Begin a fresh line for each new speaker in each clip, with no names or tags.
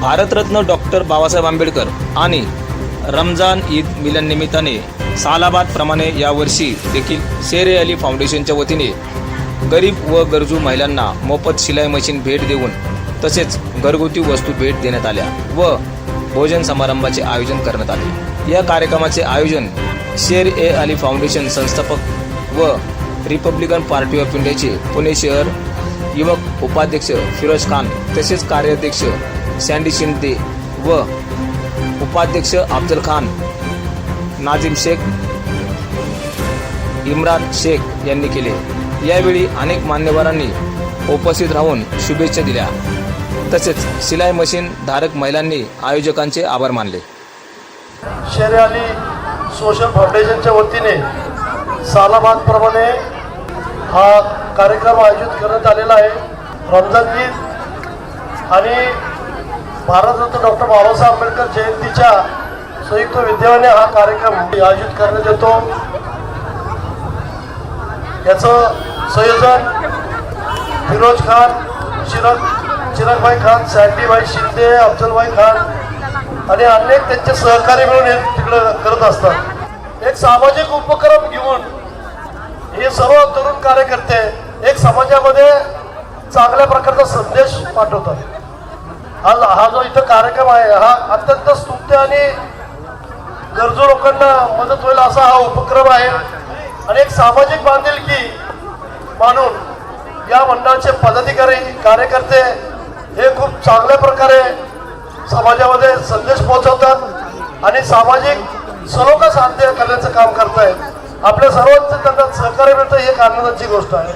Bharat Ratna doctor Babasaheb Ambedkar आणि रमजान ईद मिलन निमित्ताने सालाबाद प्रमाणे यावर्षी देखील शेर ए अली फाउंडेशनच्या वतीने गरीब व गरजू महिलांना मोफत शिलाई मशीन भेट देऊन तसेच घरगुती वस्तू भेट देण्यात आल्या व भोजन समारंभाचे आयोजन करण्यात आले। या कार्यक्रमाचे आयोजन शेर ए अली फाउंडेशन संस्थापक व रिपब्लिकन पार्टी ऑफ इंडियाचे पुणे शहर युवक उपाध्यक्ष फिरोज खान तसेच कार्याध्यक्ष सँडी शिंदे व उपाध्यक्ष अफजल खान, नाजिम शेख, इम्रान शेख यांनी केले। यावेळी अनेक मान्यवरांनी उपस्थित राहून शुभेच्छा दिल्या तसेच शिलाई मशीन धारक महिलांनी आयोजकांचे आभार मानले।
शेर ए अली सोशल फाउंडेशनच्या वतीने सालाबाद प्रमाणे हा कार्यक्रम आयोजित करण्यात आलेला आहे। रमजान ईद आणि भारतरत्न डॉक्टर बाबासाहेब आंबेडकर जयंतीच्या संयुक्त विद्यमाने हा कार्यक्रम आयोजित करण्यात येतो। याचं संयोजन फिरोज खान, चिरागभाई खान, सँडीभाई शिंदे, अफजलभाई खान आणि अनेक त्यांचे सहकारी मिळून हे तिकडं करत असतात। एक सामाजिक उपक्रम घेऊन हे सर्व तरुण कार्यकर्ते एक समाजामध्ये चांगल्या प्रकारचा संदेश पाठवतात। हा जो इथं कार्यक्रम आहे हा अत्यंत स्तुत्य आणि गरजू लोकांना मदत होईल असा हा उपक्रम आहे आणि एक सामाजिक बांधिलकी मानून या मंडळाचे पदाधिकारी कार्यकर्ते हे खूप चांगल्या प्रकारे समाजामध्ये संदेश पोहोचवतात आणि सामाजिक सलोखा साध्य करण्याचं काम करतायत। आपल्या सर्वांचं त्यांना सहकार्य मिळतं ही एक आनंदाची गोष्ट आहे।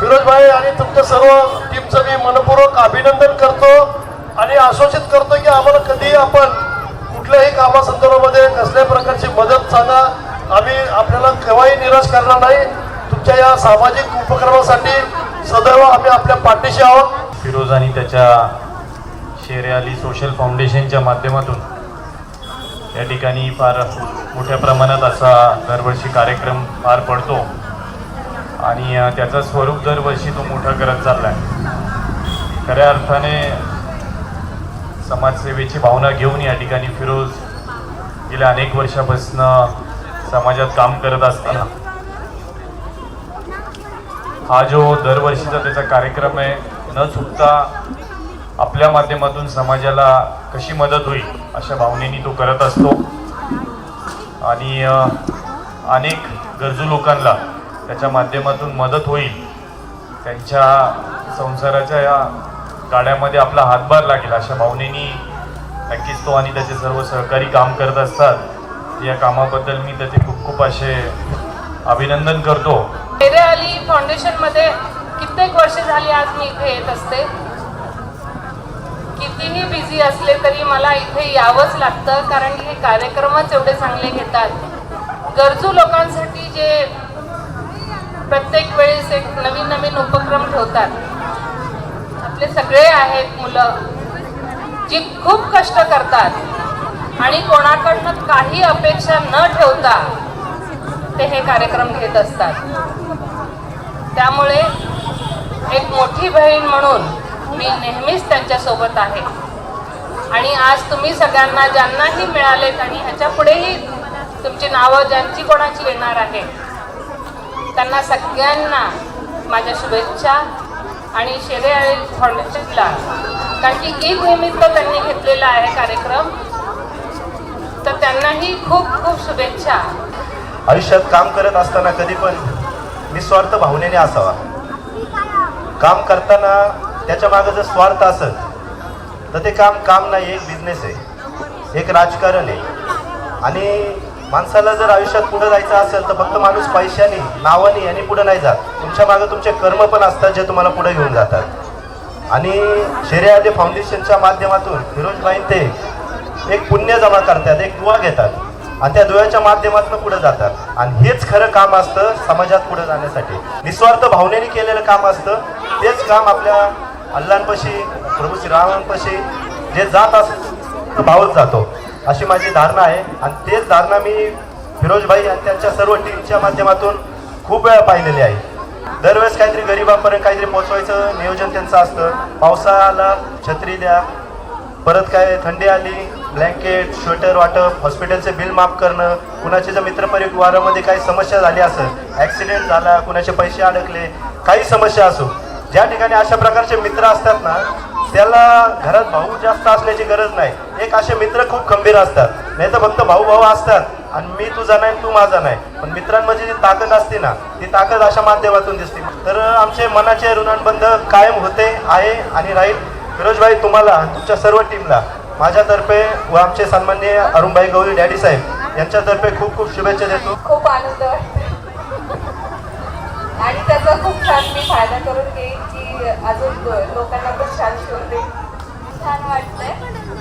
फिरोज भाई आणि तुमच्या सर्व टीमचं मी मनपूर्वक अभिनंदन करतो आणि आश्वासित करतो की आम्हाला कधी आपण कुठल्याही कामासंदर्भामध्ये कसल्याही प्रकारची मदत सांगा, आम्ही आपल्याला केव्हाही निराश करणार नाही। तुमच्या या सामाजिक उपक्रमासाठी सदैव आम्ही आपल्या पाठीशी आहोत।
फिरोज आणि त्याच्या शेर ए अली सोशल फाउंडेशनच्या माध्यमातून या ठिकाणी फार मोठ्या प्रमाणात असा दरवर्षी कार्यक्रम पार पडतो आणि त्याचं स्वरूप दरवर्षी तो मोठा करत चालला आहे। खऱ्या अर्थाने समाजसेवेची भावना घेऊन या ठिकाणी फिरोज गेल्या अनेक वर्षापासून समाजात काम करत असताना हा जो दरवर्षीचा त्याचा कार्यक्रम आहे न चुकता आपल्या माध्यमातून समाजाला कशी मदत होईल अशा भावनेने तो करत असतो आणि अनेक गरजू लोकांना त्याच्या माध्यमातून मदत होईल, त्यांच्या संसाराच्या या गाड्यामध्ये आपला हातभार लागेल अशा भावनेने नक्कीच तो आणि त्याचे सर्व सहकारी काम करत असतात। या कामाबद्दल मी त्याचे खूप खूप असे अभिनंदन करतो।
शेर ए अली फाउंडेशनमध्ये कित्येक वर्ष झाली आज मी इथे येत असते। कितीही बिझी असले तरी मला इथे यावंच लागतं कारण की हे कार्यक्रमच एवढे चांगले घेतात। गरजू लोकांसाठी जे प्रत्येक वेळेस एक नवीन नवीन उपक्रम ठेवतात। आपले सगळे आहेत मुलं जी खूप कष्ट करतात आणि कोणाकडनं काही अपेक्षा न ठेवता ते हे कार्यक्रम घेत असतात। त्यामुळे एक मोठी बहीण म्हणून मी नेहमीच त्यांच्यासोबत आहे आणि आज तुम्ही सगळ्यांना ज्यांनाही मिळालेत आणि ह्याच्या पुढेही तुमची नावं ज्यांची कोणाची येणार आहे त्यांना सगळ्यांना माझ्या शुभेच्छा आणि शेर ए अली फाउंडेशनला कारण की ईद निमित्त त्यांनी घेतलेला आहे कार्यक्रम तर त्यांनाही खूप खूप शुभेच्छा।
आयुष्यात काम करत असताना कधी पण निस्वार्थ भावनेने असावा। काम करताना त्याच्या मागे जर स्वार्थ असेल तर ते काम नाही, एक बिझनेस आहे, एक राजकारण आहे आणि माणसाला जर आयुष्यात पुढे जायचं असेल तर फक्त माणूस पैशाने नावाने आणि पुढे नाही जात, तुमच्या मागे तुमचे कर्म पण असतात जे तुम्हाला पुढे घेऊन जातात। आणि शेर ए अली फाउंडेशनच्या माध्यमातून फिरोजभाई ते एक पुण्य जमा करतात, एक दुवा घेतात आणि त्या दुव्याच्या माध्यमातून पुढे जातात आणि हेच खरं काम असतं समाजात पुढे जाण्यासाठी। निस्वार्थ भावनेने केलेलं काम असतं, तेच काम आपल्या अल्लांपाशी प्रभू श्रीरामांपाशी जे जात असतं भावत जातो अशी माझी धारणा आहे आणि तेच धारणा मी फिरोजभाई आणि त्यांच्या सर्व टीमच्या माध्यमातून खूप वेळा पाहिलेली आहे। दरवेळेस काहीतरी गरिबांपर्यंत काहीतरी पोचवायचं नियोजन त्यांचं असतं। पावसाळ्याला छत्री द्या, परत काय थंडी आली ब्लँकेट स्वेटर वाटप, हॉस्पिटलचे बिल माफ करणं, कुणाच्या जर मित्रपरिवारामध्ये काही समस्या झाली असेल, ॲक्सिडेंट झाला, कुणाचे पैसे अडकले, काही समस्या असो, ज्या ठिकाणी अशा प्रकारचे मित्र असतात ना त्याला घरात भाऊ जास्त असल्याची गरज नाही. एक असे मित्र खूप खंबीर असतात. नाही तर फक्त भाऊ भाऊ असतात आणि मी तुझा नाही तू माझा नाही, पण मित्रांमध्ये जी ताकद असते ना ती ताकद अशा माध्यमातून दिसते. तर आमचे मनाचे ऋणानुबंध कायम होते आहे आणि राहील. फिरोजभाई तुम्हाला तुमच्या सर्व टीमला माझ्यातर्फे व आमचे सन्माननीय अरुणभाई गवळी डॅडी साहेब यांच्यातर्फे खूप खूप शुभेच्छा देतो.
खूप आनंद वाटतो आणि त्याचा खूप छान मी फायदा करून घेईन की अजून लोकांना पण छान शिवते. छान वाटतंय.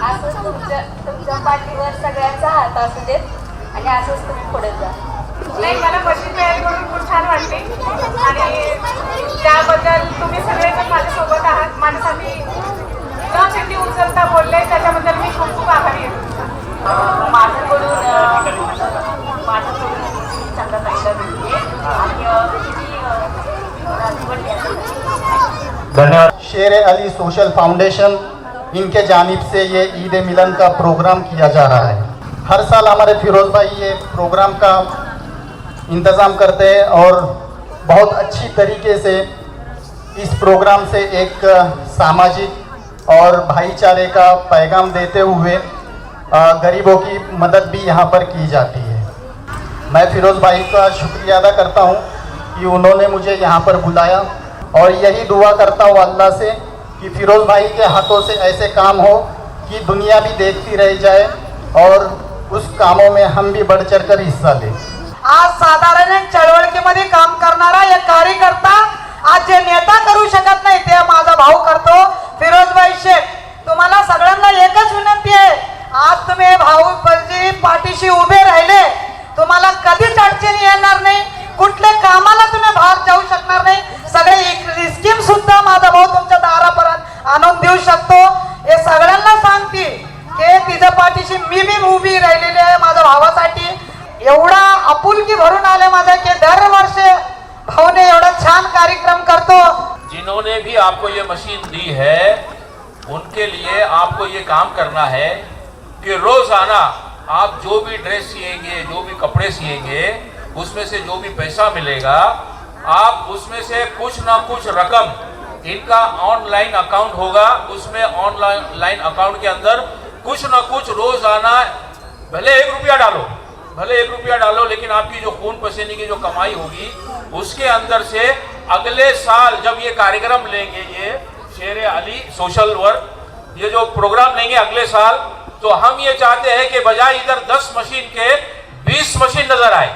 असंच तुमच्या पाठीवर सगळ्यांचा हात असू देत आणि असंच तुम्ही पुढे जा.
नाही, मला मशीन तयार करून खूप छान वाटते आणि त्याबद्दल तुम्ही सगळेजण माझ्यासोबत आहात. माझ्यासाठी न चिठ्ठी उचलता बोलले त्याच्याबद्दल मी खूप खूप आभारी आहे. माझ्याकडून चांगला फायदा भेटते
धन्यवाद.
शेर अली सोशल फाउंडेशन इनके जानिब से ये ईद मिलन का प्रोग्राम किया जा रहा है. हर साल हमारे फिरोज भाई ये प्रोग्राम का इंतज़ाम करते हैं और बहुत अच्छी तरीके से इस प्रोग्राम से एक सामाजिक और भाईचारे का पैगाम देते हुए गरीबों की मदद भी यहाँ पर की जाती है. मैं फिरोज़ भाई का शुक्रिया अदा करता हूँ कि उन्होंने मुझे यहाँ पर बुलाया और यही दुआ करता हूँ अल्लाह से कि फिरोज़ भाई के हाथों से ऐसे काम हो कि दुनिया भी देखती रह जाए और उस कामों में हम भी बढ़ चढ़ कर हिस्सा लें.
आज साधारण चळवळीमध्ये काम करणारा एक कार्यकर्ता आज जे नेता करू शकत नाही ते माझा भाऊ करतो. फिरोजभाई शेख, तुम्हाला सगळ्यांना एकच विनंती आहे, आज तुम्ही भाऊजी पाठीशी उभे राहिले, तुम्हाला कधीच अडचणी येणार नाही, कुठल्या कामाला तुम्ही भाग जाऊ शकणार नाही. सगळे स्कीम सुद्धा माझा भाऊ तुमच्या दारापर्यंत आणून देऊ शकतो. हे सगळ्यांना सांगते की तिच्या पाठीशी मी बी उभी राहिलेली आहे माझ्या भावासाठी. एवढा आपुलकी भरून आले माझा की दरवर्षी भाऊने एवढा छान कार्यक्रम करतो.
जिन्होंने भी आपको ये मशीन दी है उनके लिए आपको ये काम करना है कि रोजाना आप जो भी ड्रेस सिएंगे, जो भी कपड़े सिएंगे, उसमें से जो भी पैसा मिलेगा आप उसमें से कुछ ना कुछ रकम, इनका ऑनलाइन अकाउंट होगा, उसमें ऑनलाइन अकाउंट के अंदर कुछ ना कुछ रोजाना भले 1 रुपया डालो, भले 1 रुपया डालो, लेकिन आपकी जो खून पसीने की जो कमाई होगी उसके अंदर से अगले साल जब ये कार्यक्रम लेंगे, ये शेर अली सोशल वर्क, ये जो प्रोग्राम लेंगे अगले साल, तो हम ये चाहते हैं कि बजाय इधर 10 मशीन के 20 मशीन नजर आए.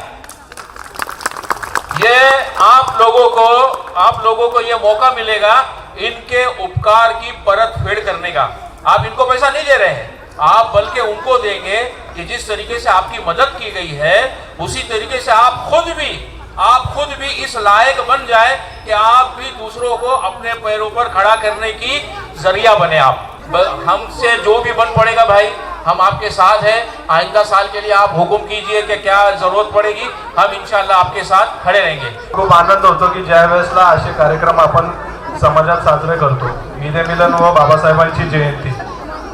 ये आप लोगों को ये मौका मिलेगा इनके उपकार की परत फेड़ करने का. आप इनको पैसा नहीं दे रहे हैं, आप बल्कि उनको देंगे कि जिस तरीके से आपकी मदद की गई है उसी तरीके से आप खुद भी इस लायक बन जाए कि आप भी दूसरों को अपने पैरों पर खड़ा करने की जरिया बने. आप हमसे जो भी बन पड़ेगा भाई, हम आपके साथ हैं. आइंदा साल के लिए आप हुक्म कीजिए कि क्या जरूरत पड़ेगी, हम इंशाल्लाह आपके साथ खड़े रहेंगे.
खूप आनंद होतो की ज्या वेळेसला असे कार्यक्रम आपण समाजात साजरे करतो, ईद मिलन व बाबासाहेबांची जयंती,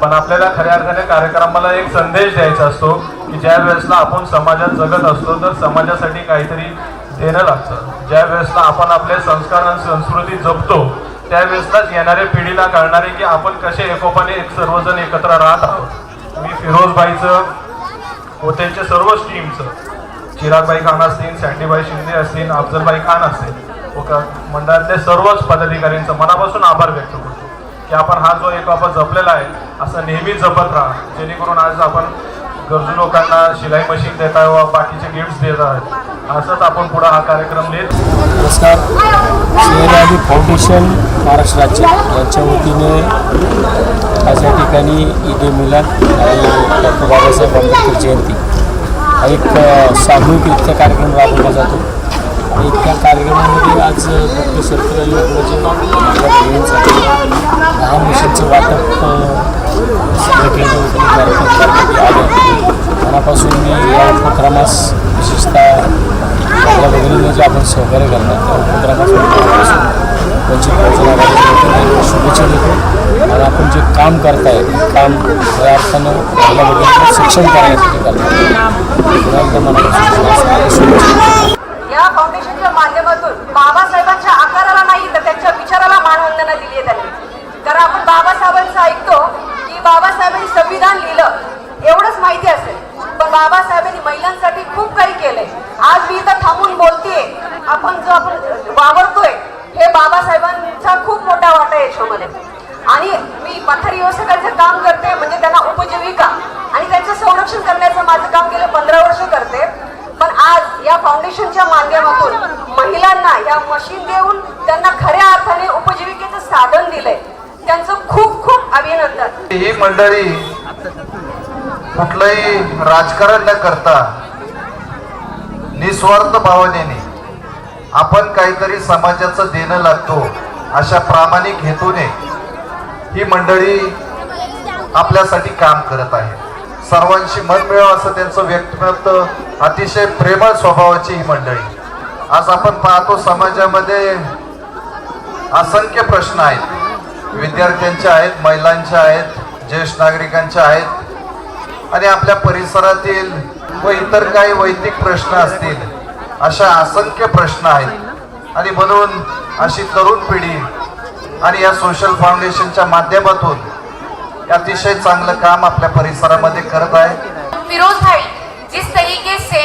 पण आपल्याला खऱ्या अर्थाने कार्यक्रमाला एक संदेश द्यायचा असतो की ज्या वेळेसला आपण समाजात जगत असतो तर समाजासाठी काहीतरी देणं लागतं. ज्या वेळेसला आपण आपले संस्कार आणि संस्कृती जपतो त्यावेळेसलाच येणाऱ्या पिढीला कळणारे की आपण कसे एकोपाने सर्वजण एकत्र राहत आहोत. मी फिरोजभाईचं व त्यांच्या सर्व टीमचं, चिरागभाई खान असतील, सँडीभाई शिंदे असतील, अफजलभाई खान असतील व मंडळातले सर्वच पदाधिकाऱ्यांचं मनापासून आभार व्यक्त करतो की आपण हा जो एकोपा जपलेला आहे असं नेहमी जपत राहा, जेणेकरून आज आपण गरजू लोकांना शिलाई मशीन देत आहे व बाकीचे गिफ्ट्स देत आहेत. असंच आपण पुढे हा कार्यक्रम नेत.
नमस्कार. शेर अली फाउंडेशन महाराष्ट्र राज्य यांच्या वतीने आज या ठिकाणी ईद मिलन आणि डॉक्टर बाबासाहेब आंबेडकर जयंती हा एक सामूहिकरित्या कार्यक्रम राबवला जातो आणि त्या कार्यक्रमामध्ये आज डॉक्टर सर्कल माझ्या बहिणींसाठी 10 मशीनचं वाटप कार्यक्रम आलं. मनापासून मी या उपक्रमास विशेषतः आपल्या बहिणींना जे आपण सहकार्य करणार त्या उपक्रमास मनापासून वंचित बहुजन आघाडीच्या वतीने शुभेच्छा देतो. आणि आपण जे काम करताय काम खऱ्या अर्थानं महिला भगिनींना सक्षम करण्यासाठी करताय
या फाउंडेशनच्या माध्यमातून बाबासाहेबांच्या आकाराला नाही तर त्यांच्या विचाराला मानवंदना दिली आहे त्यांनी. कारण आपण बाबासाहेबांचं ऐकतो की बाबासाहेबांनी संविधान लिहिलं एवढंच माहिती असेल, पण बाबासाहेबांनी महिलांसाठी खूप काही केलंय. आज मी इथं थांबून बोलतेय, आपण वावरतोय हे बाबासाहेबांचा खूप मोठा वाटा आहे याच्यामध्ये. आणि मी पठारी व्यवस्थापकांचं काम करते, म्हणजे त्यांना उपजीविका आणि त्यांचं संरक्षण करण्याचं माझं काम गेलं 15 वर्ष करते. पण आज या फाउंडेशनच्या माध्यमातून महिलांना या मशीन देऊन त्यांना खऱ्या अर्थाने उपजीविकेचं साधन दिलंय. त्यांचं खूप खूप अभिनंदन.
ही मंडळी कुठलंही राजकारण न करता निस्वार्थ भावनेने आपण काहीतरी समाजाचं देणं लागतो अशा प्रामाणिक हेतूने ही मंडळी आपल्यासाठी काम करत आहे. सर्वांशी मन मिळावं असं त्यांचं व्यक्तिमत्व, अतिशय प्रेमळ स्वभावाची ही मंडळी. आज आपण पाहतो समाजामध्ये असंख्य प्रश्न आहेत, विद्यार्थ्यांचे आहेत, महिलांचे आहेत, ज्येष्ठ नागरिकांचे आहेत आणि आपल्या परिसरातील व इतर काही वैयक्तिक प्रश्न असतील, अशा असंख्य प्रश्न आहेत. आणि म्हणून अशी तरुण पिढी आणि या सोशल फाउंडेशनच्या माध्यमातून अतिशय चांगलं काम आपल्या परिसरामध्ये करत आहे.
फिरोज भाई जिस तरीके से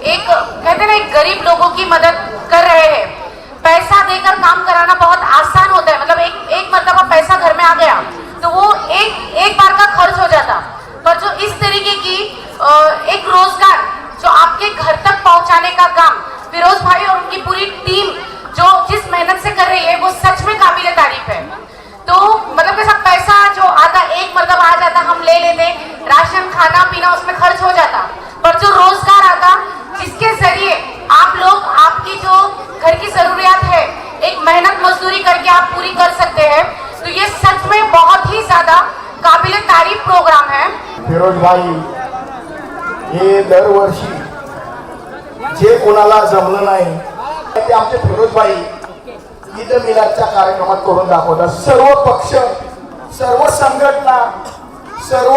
एक कहते ना एक गरीब लोगों की मदद कर रहे हैं, पैसा देकर काम कराना बहुत आसान होता है. मतलब एक मरतबा पैसा घर में आ गया तो वो एक बार का खर्च हो जाता, पर जो इस तरीके की एक रोजगार जो आपके घर तक पहुंचाने का काम फिरोज भाई और उनकी पूरी टीम जो जिस मेहनत से कर रही है वो सच में काबिल तारीफ है. तो मतलब कैसा पैसा जो आता एक मरतबा आ जाता, हम ले लेते, राशन खाना पीना उसमें खर्च हो जाता, पर जो रोजगार आता जिसके जरिए आप लोग आपकी जो घर की जरूरियात है एक मेहनत मजदूरी करके आप पूरी कर सकते हैं, तो ये सच में बहुत ही ज्यादा काबिल तारीफ प्रोग्राम है.
फिरोज भाई हे दरवर्षी जे कोणाला जमलं नाही ते आमचे फिरोज भाई ईद मिलादच्या कार्यक्रमात करून दाखवतात. सर्व पक्ष, सर्व संघटना, सर्व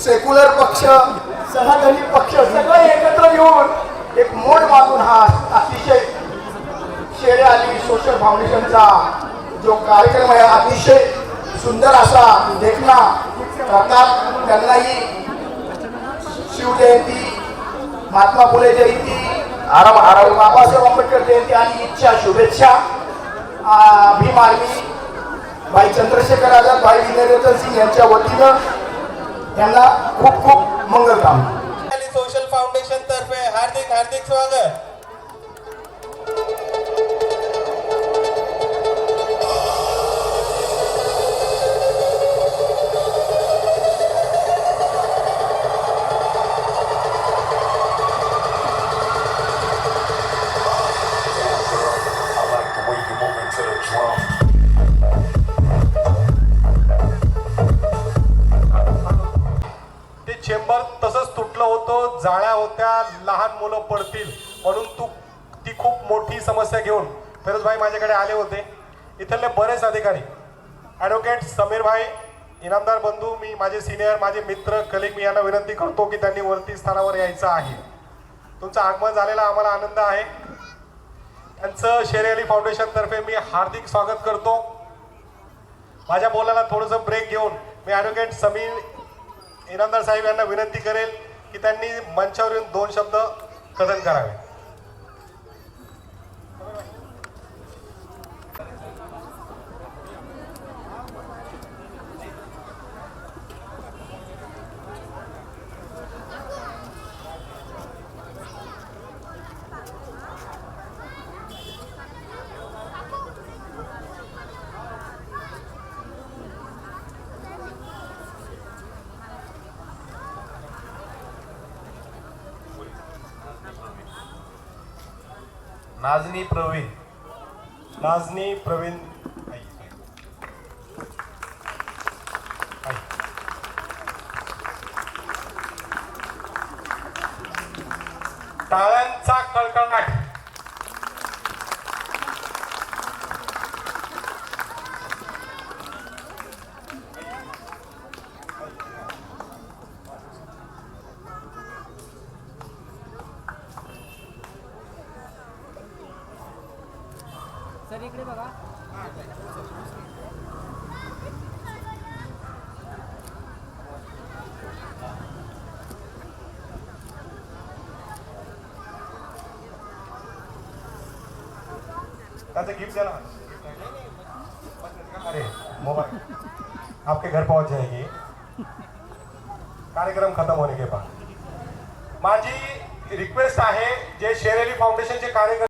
सेक्युलर पक्ष, सनातनी पक्ष सगळे एकत्र येऊन एक मोड मागून हा अतिशय शेरे अली सोशल फाउंडेशनचा जो कार्यक्रम आहे अतिशय सुंदर असा देखना करतात. त्यांनाही शिवजयंती, महात्मा फुले जयंती, बाबासाहेब आंबेडकर जयंती आणि ईदच्या शुभेच्छा. भीम आर्मी भाई चंद्रशेखर आझाद, भाई विनयरतन सिंग यांच्या वतीनं त्यांना खूप खूप मंगल काम.
सोशल फाउंडेशन तर्फे हार्दिक हार्दिक स्वागत.
चेंबर तसंच तुटलं होतं, जाळ्या होत्या, लहान मुलं पडतील म्हणून ती खूप मोठी समस्या घेऊन फिरोजभाई माझ्याकडे आले होते. इथले बरेच अधिकारी, ॲडव्होकेट समीर भाई, इनामदार बंधू, मी माझे सिनियर, माझे मित्र, कलिग, मी यांना विनंती करतो की त्यांनी वरती स्थानावर यायचं आहे. तुमचं आगमन झालेला आम्हाला आनंद आहे. त्यांचं शेरे अली फाउंडेशन तर्फे मी हार्दिक स्वागत करतो. माझ्या बोलायला थोडंसं ब्रेक घेऊन मी ॲडव्होकेट समीर इनामदार साहेब यांना विनंती करेल की त्यांनी मंचावर येऊन 2 शब्द कथन करावे.
नाजनी प्रवीण
टाळ्यांचा कडकडाट.
त्याचं गिफ्ट द्या ना. अरे मोबाइल आपके घर पहुंच जाएगी कार्यक्रम खत्म होने के बाद. माझी रिक्वेस्ट आहे जे शेर अली फाउंडेशनचे कार्यक्रम